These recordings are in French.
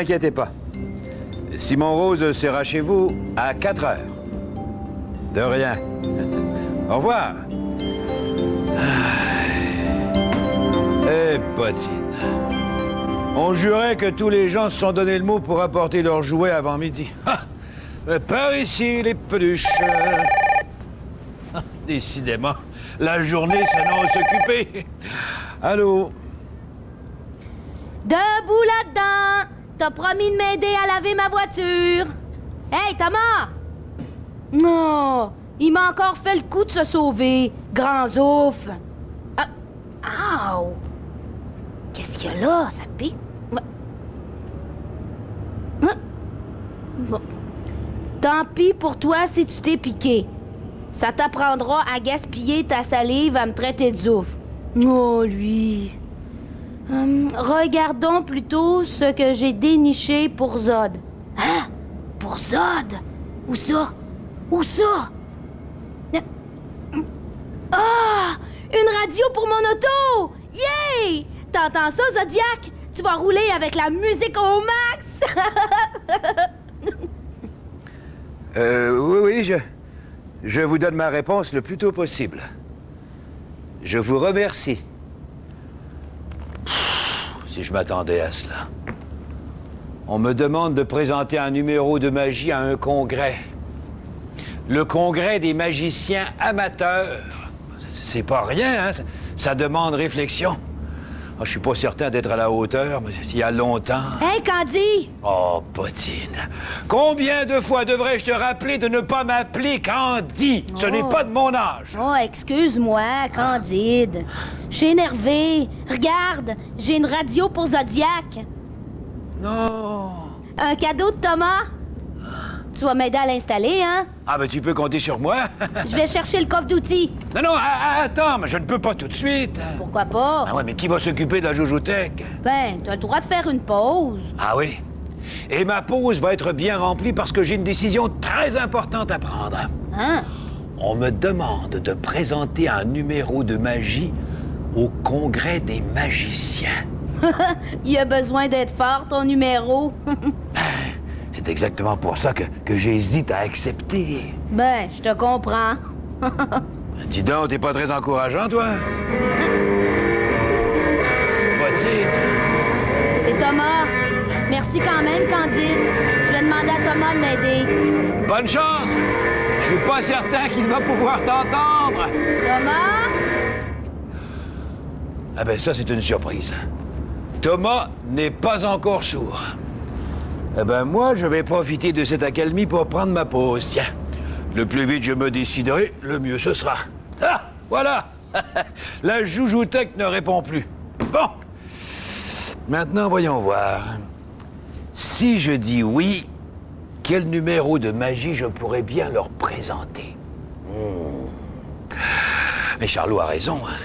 inquiétez pas. Simon Rose sera chez vous à 4 heures. De rien. Au revoir. Eh, bottine. On jurait que tous les gens se sont donné le mot pour apporter leurs jouets avant midi. Ah! Mais par ici, les peluches. Décidément, la journée s'annonce occupée. Allô? Debout là-dedans! T'as promis de m'aider à laver ma voiture! Hey, Thomas! Non! Il m'a encore fait le coup de se sauver. Grand zouf! Ah! Aouh! Qu'est-ce qu'il y a là? Ça pique? Bon. Tant pis pour toi si tu t'es piqué. Ça t'apprendra à gaspiller ta salive à me traiter de zouf. Oh, lui... regardons plutôt ce que j'ai déniché pour Zod. Hein? Pour Zod? Où ça? Où ça? Ah! Une radio pour mon auto! Yay! T'entends ça, Zodiac? Tu vas rouler avec la musique au max! Oui, je vous donne ma réponse le plus tôt possible. Je vous remercie. Si je m'attendais à cela. On me demande de présenter un numéro de magie à un congrès. Le congrès des magiciens amateurs. C'est pas rien, hein? Ça demande réflexion. Oh, je suis pas certain d'être à la hauteur, mais il y a longtemps... Hey, Candy! Oh, Bottine. Combien de fois devrais-je te rappeler de ne pas m'appeler Candy? Ce n'est pas de mon âge. Oh, excuse-moi, Candide. Je suis énervée. Regarde, j'ai une radio pour Zodiac. Non. Un cadeau de Thomas. Tu vas m'aider à l'installer, hein? Ah, ben tu peux compter sur moi. Je vais chercher le coffre d'outils. Non, attends, mais je ne peux pas tout de suite. Pourquoi pas? Ah ouais, mais qui va s'occuper de la joujoutech? Ben, t'as le droit de faire une pause. Ah oui? Et ma pause va être bien remplie parce que j'ai une décision très importante à prendre. Hein? On me demande de présenter un numéro de magie au congrès des magiciens. Il a besoin d'être fort, ton numéro. C'est exactement pour ça que j'hésite à accepter. Ben, je te comprends. Dis donc, t'es pas très encourageant, toi? Bottine. C'est Thomas. Merci quand même, Candide. Je vais demander à Thomas de m'aider. Bonne chance! Je suis pas certain qu'il va pouvoir t'entendre. Thomas? Ah ben ça, c'est une surprise. Thomas n'est pas encore sourd. Eh ben moi, je vais profiter de cette accalmie pour prendre ma pause. Tiens, le plus vite je me déciderai, le mieux ce sera. Ah, voilà! La joujoutech ne répond plus. Bon. Maintenant, voyons voir. Si je dis oui, quel numéro de magie je pourrais bien leur présenter? Mais Charlot a raison. Hein.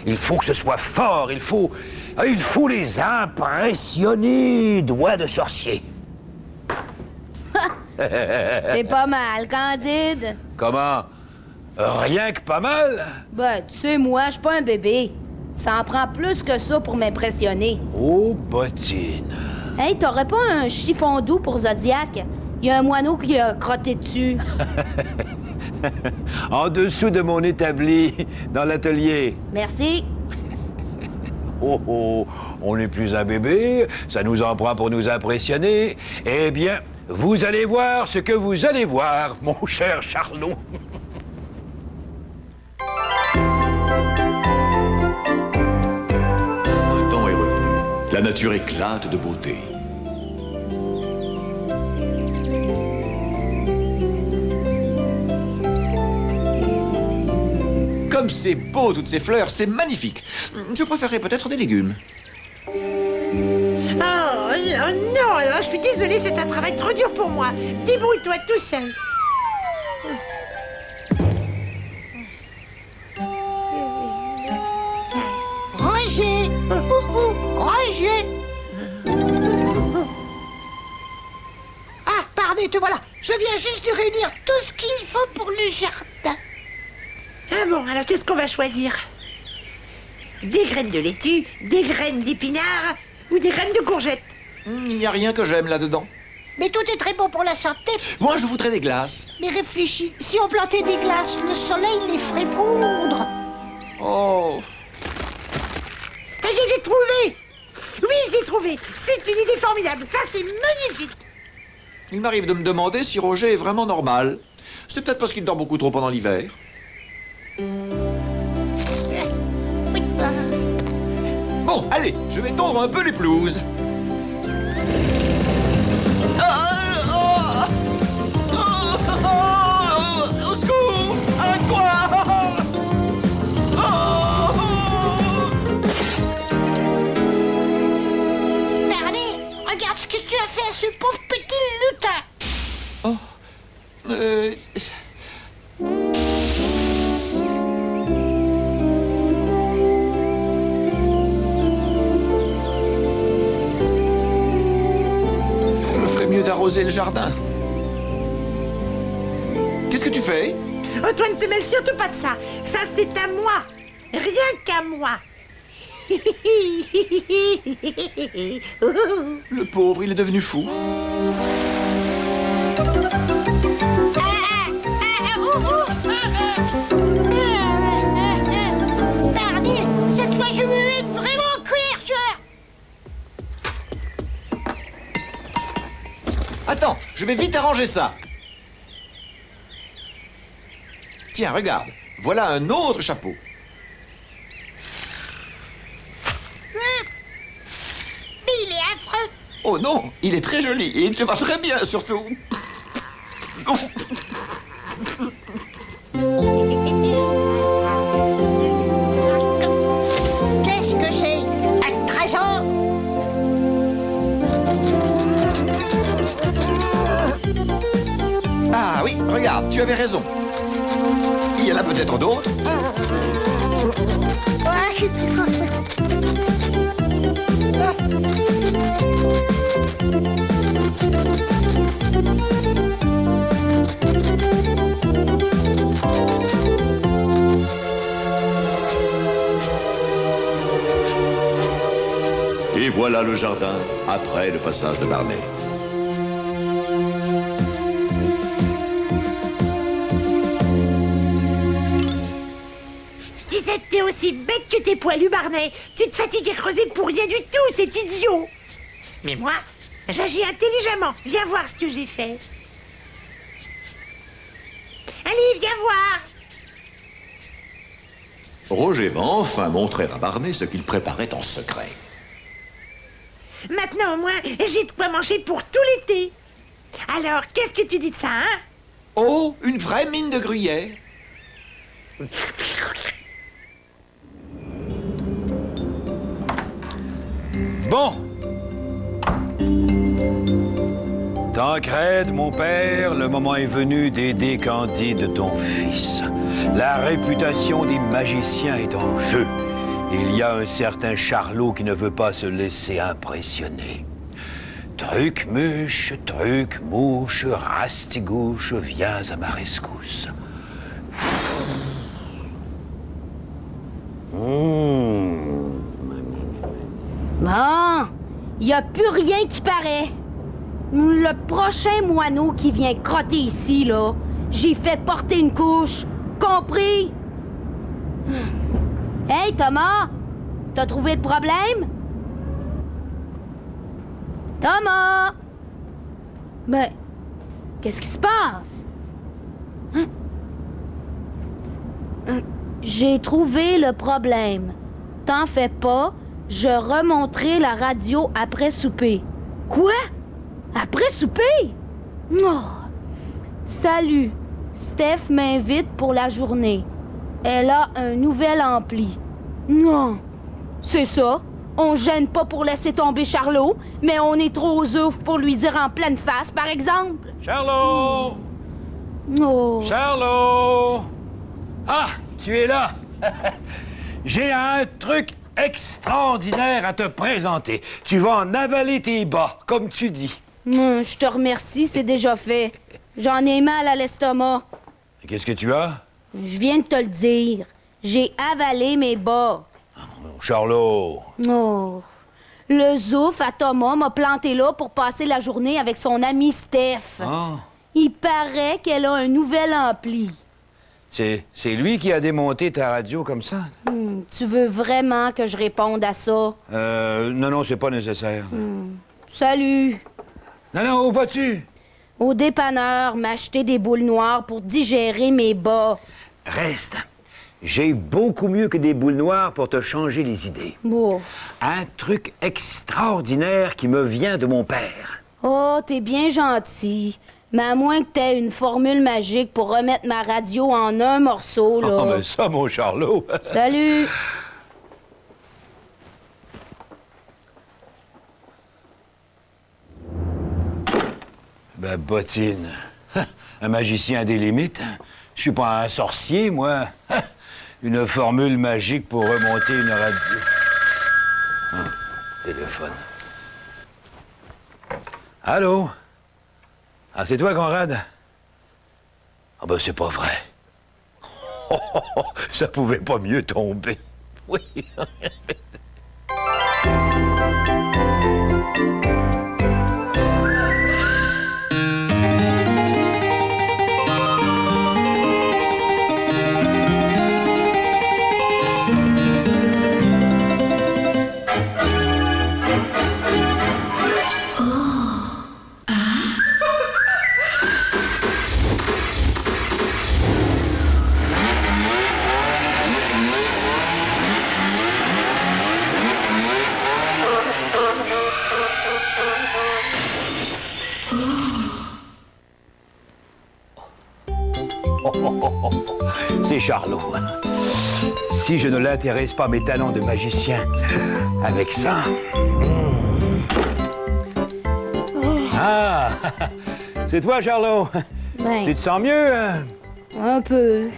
Il faut que ce soit fort. Il faut les impressionner, doigts de sorcier. C'est pas mal, Candide. Comment? Rien que pas mal? Ben, tu sais, moi, je suis pas un bébé. Ça en prend plus que ça pour m'impressionner. Oh, bottine. Hey, t'aurais pas un chiffon doux pour Zodiac? Il y a un moineau qui a crotté dessus. En dessous de mon établi, dans l'atelier. Merci. Oh, on n'est plus un bébé, ça nous en prend pour nous impressionner. Eh bien, vous allez voir ce que vous allez voir, mon cher Charlot. Le temps est revenu. La nature éclate de beauté. Comme c'est beau, toutes ces fleurs, c'est magnifique. Je préférerais peut-être des légumes. Oh non, alors je suis désolée, c'est un travail trop dur pour moi. Débrouille-toi tout seul. Roger! Roger! Ah, pardon, te voilà. Je viens juste de réunir tout ce qu'il faut pour le jardin. Ah bon, alors qu'est-ce qu'on va choisir? Des graines de laitue, des graines d'épinards ou des graines de courgettes? Il n'y a rien que j'aime là-dedans. Mais tout est très bon pour la santé. Moi, je voudrais des glaces. Mais réfléchis, si on plantait des glaces, le soleil les ferait fondre. Oh. Ça y est, j'ai trouvé. Oui, j'ai trouvé. C'est une idée formidable. Ça, c'est magnifique. Il m'arrive de me demander si Roger est vraiment normal. C'est peut-être parce qu'il dort beaucoup trop pendant l'hiver. Oui, Bon, allez, je vais tondre un peu les pelouses. Au secours! À quoi? Bernie, regarde ce que tu as fait à ce pauvre petit lutin. Euh, On ferait mieux d'arroser le jardin. Qu'est-ce que tu fais? Antoine, te mêle surtout pas de ça. Ça, c'est à moi. Rien qu'à moi. Le pauvre, il est devenu fou. Bernie, cette fois, je veux être vraiment couverture. Attends, je vais vite arranger ça. Tiens, regarde. Voilà un autre chapeau. Mais il est affreux. Oh non, il est très joli et il te va très bien surtout. Qu'est-ce que c'est? Un trésor? Ah oui, regarde, tu avais raison. Il y en a peut-être d'autres. Et voilà le jardin après le passage de Barney. Tu sais que t'es aussi bête que t'es poilu, Barney. Tu te fatigues à creuser pour rien du tout, c'est idiot. Mais moi, j'agis intelligemment. Viens voir ce que j'ai fait. Allez, viens voir. Roger va enfin montrer à Barney ce qu'il préparait en secret. Maintenant, au moins, j'ai de quoi manger pour tout l'été. Alors, qu'est-ce que tu dis de ça, hein? Oh, une vraie mine de gruyère. Bon. Tancrède, mon père, le moment est venu d'aider Candide, ton fils. La réputation des magiciens est en jeu. Il y a un certain Charlot qui ne veut pas se laisser impressionner. Truc-mouche, rastigouche, viens à ma rescousse. Bon, y a plus rien qui paraît. Le prochain moineau qui vient crotter ici, là, j'ai fait porter une couche. Compris? Hey, Thomas! T'as trouvé le problème? Thomas! Ben, qu'est-ce qui se passe? Hein? J'ai trouvé le problème. T'en fais pas, je remonterai la radio après souper. Quoi? Après souper? Oh. Salut, Steph m'invite pour la journée. Elle a un nouvel ampli. Non, c'est ça. On gêne pas pour laisser tomber Charlot, mais on est trop ouf pour lui dire en pleine face, par exemple. Charlot! Oh. Charlot! Ah, tu es là! J'ai un truc extraordinaire à te présenter. Tu vas en avaler tes bas, comme tu dis. Je te remercie, c'est déjà fait. J'en ai mal à l'estomac. Qu'est-ce que tu as? Je viens de te le dire. J'ai avalé mes bas. Charlot! Oh. Le zouf à Thomas m'a planté là pour passer la journée avec son ami Steph. Ah. Il paraît qu'elle a un nouvel ampli. C'est lui qui a démonté ta radio comme ça? Tu veux vraiment que je réponde à ça? Non, c'est pas nécessaire. Salut! Non, où vas-tu? Au dépanneur, m'acheter des boules noires pour digérer mes bas. Reste. J'ai beaucoup mieux que des boules noires pour te changer les idées. Bon. Un truc extraordinaire qui me vient de mon père. Oh, t'es bien gentil. Mais à moins que t'aies une formule magique pour remettre ma radio en un morceau, là. Oh, mais ça, mon Charlot. Salut! Ben, bottine. Un magicien a des limites. Je suis pas un sorcier, moi. Une formule magique pour remonter une radio. Ah, téléphone. Allô? Ah, c'est toi, Conrad? Ah, ben, c'est pas vrai. Ça pouvait pas mieux tomber. Oui. C'est Charlot. Si je ne l'intéresse pas mes talents de magicien avec ça... Ah! C'est toi, Charlot. Ben, Tu te sens mieux, hein? un peu.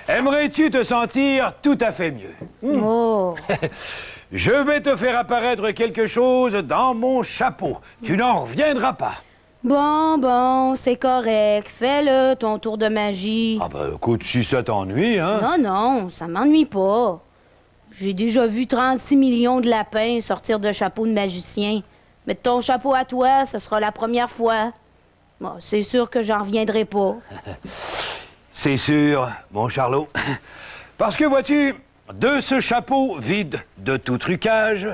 Aimerais-tu te sentir tout à fait mieux? Oh. Je vais te faire apparaître quelque chose dans mon chapeau. Tu n'en reviendras pas. Bon, c'est correct. Fais-le, ton tour de magie. Ah ben, écoute, si ça t'ennuie, hein? Non, ça m'ennuie pas. J'ai déjà vu 36 millions de lapins sortir de chapeau de magicien. Mais de ton chapeau à toi, ce sera la première fois. Bon, c'est sûr que j'en reviendrai pas. C'est sûr, mon Charlot. Parce que, vois-tu, de ce chapeau vide de tout trucage,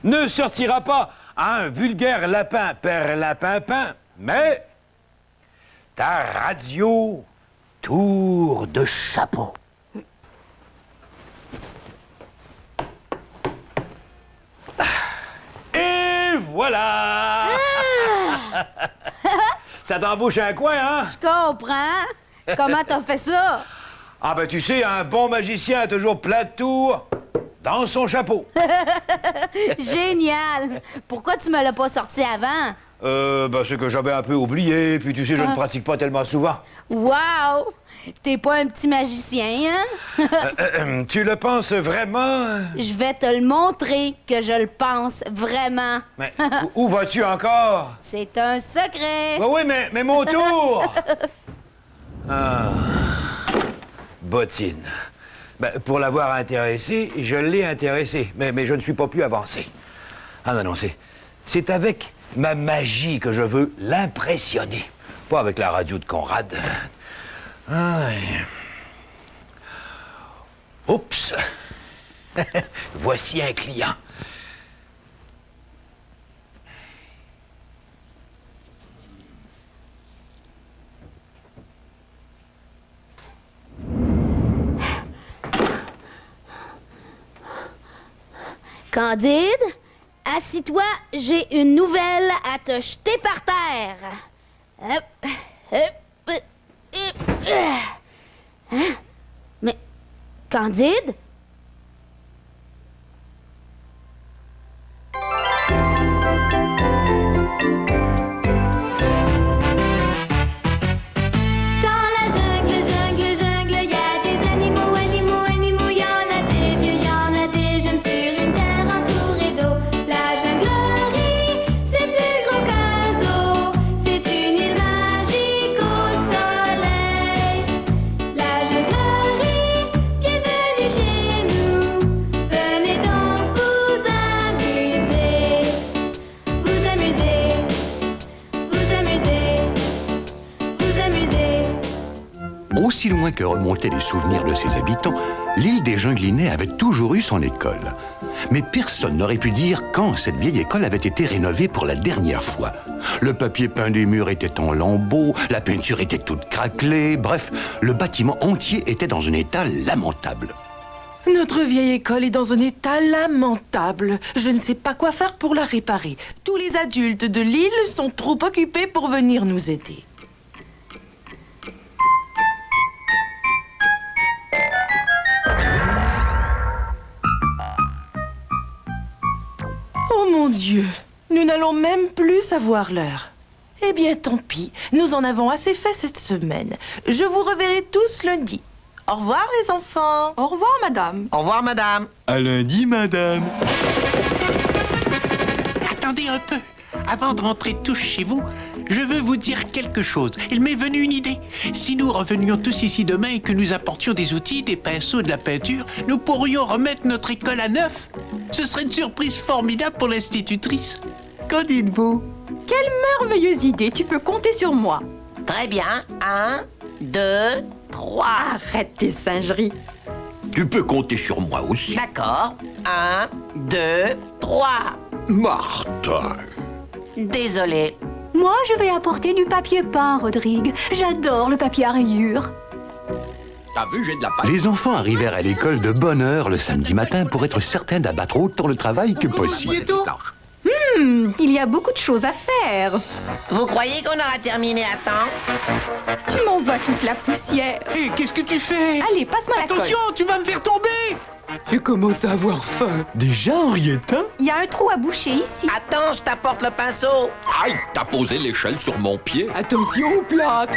ne sortira pas un vulgaire lapin perlimpinpin, mais ta radio tour de chapeau. Et voilà! Ça t'embouche un coin, hein? Je comprends. Comment t'as fait ça? Ah ben tu sais, un bon magicien a toujours plein de tours dans son chapeau. Génial. Pourquoi tu me l'as pas sorti avant? Ben c'est que j'avais un peu oublié, puis tu sais, je ne pratique pas tellement souvent. Wow! T'es pas un petit magicien, hein? Tu le penses vraiment? Je vais te le montrer que je le pense vraiment. Mais où vas-tu encore? C'est un secret. Oui, mais mon tour! Ah. Bottine. Ben, pour l'avoir intéressé, je l'ai intéressé, mais je ne suis pas plus avancé. Ah non, c'est avec ma magie que je veux l'impressionner, pas avec la radio de Conrad. Aïe. Oups! Voici un client. Candide, assis-toi, j'ai une nouvelle à te jeter par terre. Hop, hop, Hein? Mais, Candide? Aussi loin que remontaient les souvenirs de ses habitants, l'île des Junglinais avait toujours eu son école. Mais personne n'aurait pu dire quand cette vieille école avait été rénovée pour la dernière fois. Le papier peint des murs était en lambeaux, la peinture était toute craquelée, bref, le bâtiment entier était dans un état lamentable. Notre vieille école est dans un état lamentable. Je ne sais pas quoi faire pour la réparer. Tous les adultes de l'île sont trop occupés pour venir nous aider. Oh mon Dieu, nous n'allons même plus savoir l'heure. Eh bien, tant pis, nous en avons assez fait cette semaine. Je vous reverrai tous lundi. Au revoir les enfants. Au revoir, madame. Au revoir, madame. À lundi, madame. Attendez un peu. Avant de rentrer tous chez vous, je veux vous dire quelque chose. Il m'est venu une idée. Si nous revenions tous ici demain et que nous apportions des outils, des pinceaux, de la peinture, nous pourrions remettre notre école à neuf. Ce serait une surprise formidable pour l'institutrice. Qu'en dites-vous? Quelle merveilleuse idée. Tu peux compter sur moi. Très bien. 1, 2, 3. Arrête tes singeries. Tu peux compter sur moi aussi. D'accord. 1, 2, 3. Martin. Désolé. Moi, je vais apporter du papier peint, Rodrigue. J'adore le papier à rayures. T'as vu, j'ai de la paille. Les enfants arrivèrent à l'école de bonne heure le samedi matin pour être certains d'abattre autant le travail que possible. Il y a beaucoup de choses à faire. Vous croyez qu'on aura terminé à temps? Tu m'envoies toute la poussière. Hé, qu'est-ce que tu fais? Allez, passe-moi la colle. Attention, tu vas me faire tomber! Je commence à avoir faim. Déjà, Henrietta? Il y a un trou à boucher ici. Attends, je t'apporte le pinceau. Aïe, t'as posé l'échelle sur mon pied. Attention au plâtre.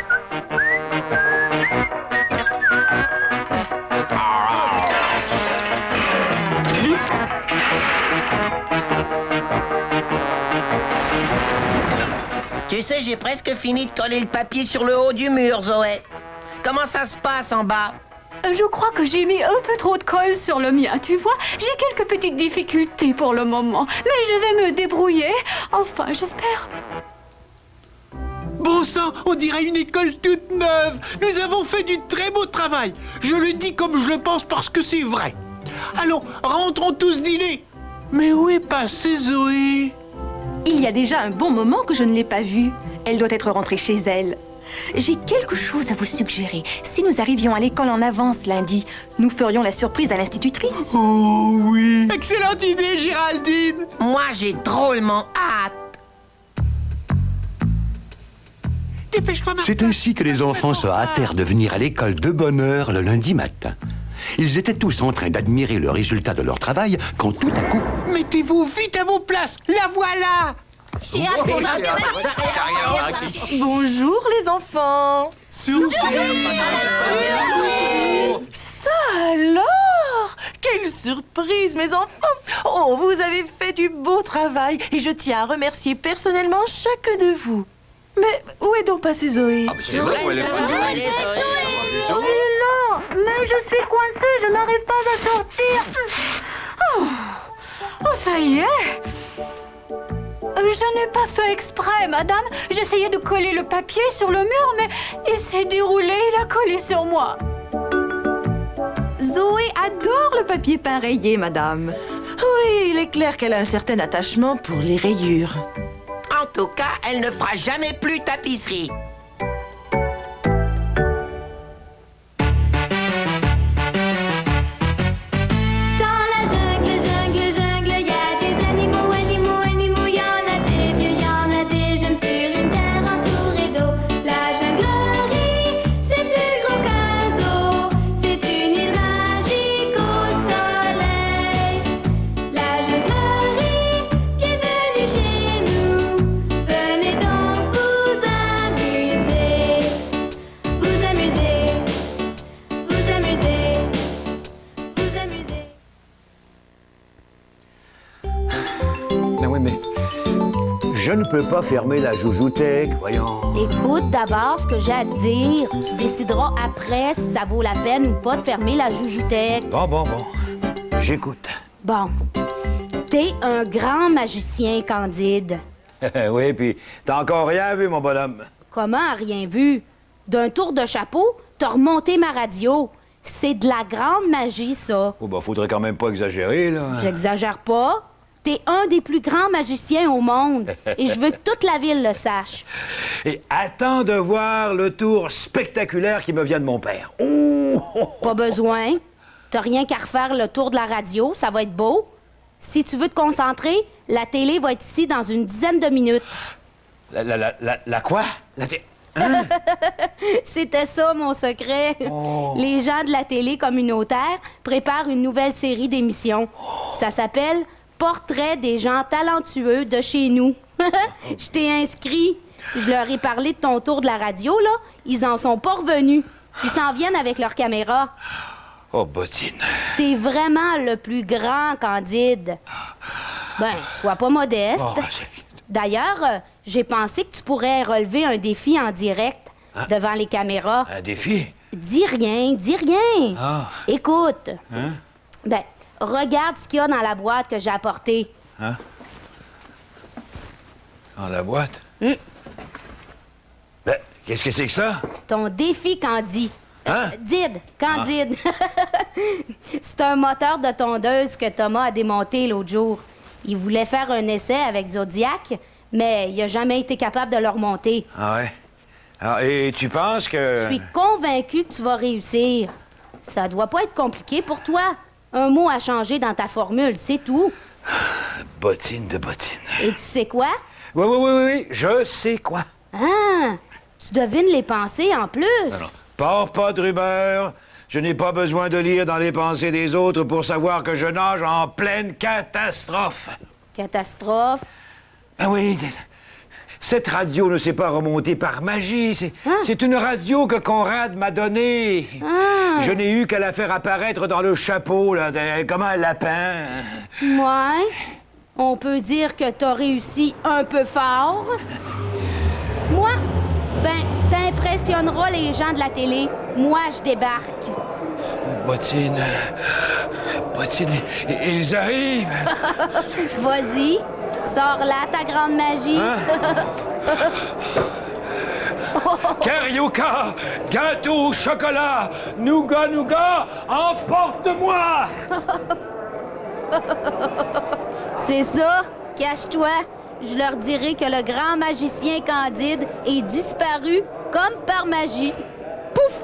Tu sais, j'ai presque fini de coller le papier sur le haut du mur, Zoé. Comment ça se passe en bas? Je crois que j'ai mis un peu trop de colle sur le mien, tu vois. J'ai quelques petites difficultés pour le moment, mais je vais me débrouiller. Enfin, j'espère. Bon sang, on dirait une école toute neuve. Nous avons fait du très beau travail. Je le dis comme je le pense parce que c'est vrai. Allons, rentrons tous dîner. Mais où est passée Zoé? Il y a déjà un bon moment que je ne l'ai pas vue. Elle doit être rentrée chez elle. J'ai quelque chose à vous suggérer. Si nous arrivions à l'école en avance lundi, nous ferions la surprise à l'institutrice. Oh oui. Excellente idée, Géraldine. Moi, j'ai drôlement hâte. Dépêche-toi, Martin. C'est ainsi que les enfants se hâtèrent de venir à l'école de bonne heure le lundi matin. Ils étaient tous en train d'admirer le résultat de leur travail quand tout à coup... Mettez-vous vite à vos places. La voilà. J'ai hâte de voir Bonjour les enfants. Ça alors? Quelle surprise, mes enfants! Oh, vous avez fait du beau travail et je tiens à remercier personnellement chacun de vous. Mais où est donc passée Zoé? C'est vrai, où elle est passée? Oh là, mais je suis coincée, je n'arrive pas à sortir. Oh, ça y est. Je n'ai pas fait exprès, madame. J'essayais de coller le papier sur le mur, mais il s'est déroulé et il a collé sur moi. Zoé adore le papier peint rayé, madame. Oui, il est clair qu'elle a un certain attachement pour les rayures. En tout cas, elle ne fera jamais plus tapisserie. Je ne peux pas fermer la joujouthèque, voyons. Écoute d'abord ce que j'ai à te dire. Tu décideras après si ça vaut la peine ou pas de fermer la joujouthèque. Bon. J'écoute. Bon. T'es un grand magicien, Candide. Oui, puis t'as encore rien vu, mon bonhomme. Comment rien vu? D'un tour de chapeau, t'as remonté ma radio. C'est de la grande magie, ça. Oh, bah, faudrait quand même pas exagérer, là. J'exagère pas. T'es un des plus grands magiciens au monde. Et je veux que toute la ville le sache. Et attends de voir le tour spectaculaire qui me vient de mon père. Oh! Pas besoin. T'as rien qu'à refaire le tour de la radio, ça va être beau. Si tu veux te concentrer, la télé va être ici dans une dizaine de minutes. La quoi? Hein? C'était ça, mon secret. Les gens de la télé communautaire préparent une nouvelle série d'émissions. Ça s'appelle Portrait des gens talentueux de chez nous. Je t'ai inscrit. Je leur ai parlé de ton tour de la radio, là. Ils en sont pas revenus. Ils s'en viennent avec leur caméra. Oh, bottine. T'es vraiment le plus grand, Candide. Ben, sois pas modeste. Oh, D'ailleurs, j'ai pensé que tu pourrais relever un défi en direct devant les caméras. un défi? Dis rien, dis rien. Ah. Écoute. Hein? Ben, regarde ce qu'il y a dans la boîte que j'ai apportée. Hein? Dans la boîte? Hmm. Ben, qu'est-ce que c'est que ça? Ton défi, Candy. Hein? Candide. C'est un moteur de tondeuse que Thomas a démonté l'autre jour. Il voulait faire un essai avec Zodiac, mais il a jamais été capable de le remonter. Ah ouais? Ah, et tu penses que... Je suis convaincue que tu vas réussir. Ça doit pas être compliqué pour toi. Un mot à changer dans ta formule, c'est tout. Bottine de bottine. Et tu sais quoi? Oui, je sais quoi. Ah! Tu devines les pensées en plus. Non. Porte pas de rumeur. Je n'ai pas besoin de lire dans les pensées des autres pour savoir que je nage en pleine catastrophe. Catastrophe. Ah oui, cette radio ne s'est pas remontée par magie. C'est une radio que Conrad m'a donnée. Ah. Je n'ai eu qu'à la faire apparaître dans le chapeau, là, comme un lapin. Ouais. On peut dire que t'as réussi un peu fort. Moi, ben, t'impressionneras les gens de la télé. Moi, je débarque. Bottine, ils arrivent. Vas-y, sors là ta grande magie. Hein? Carioca, gâteau au chocolat, nougat, emporte-moi! C'est ça, cache-toi. Je leur dirai que le grand magicien Candide est disparu comme par magie. Pouf!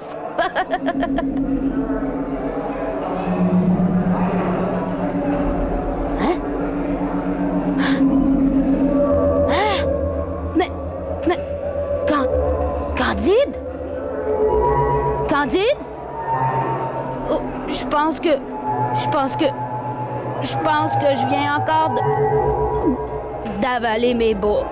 Hein? Hein? Mais... Candide? Candide? Oh, je pense que je viens encore d'avaler mes bas.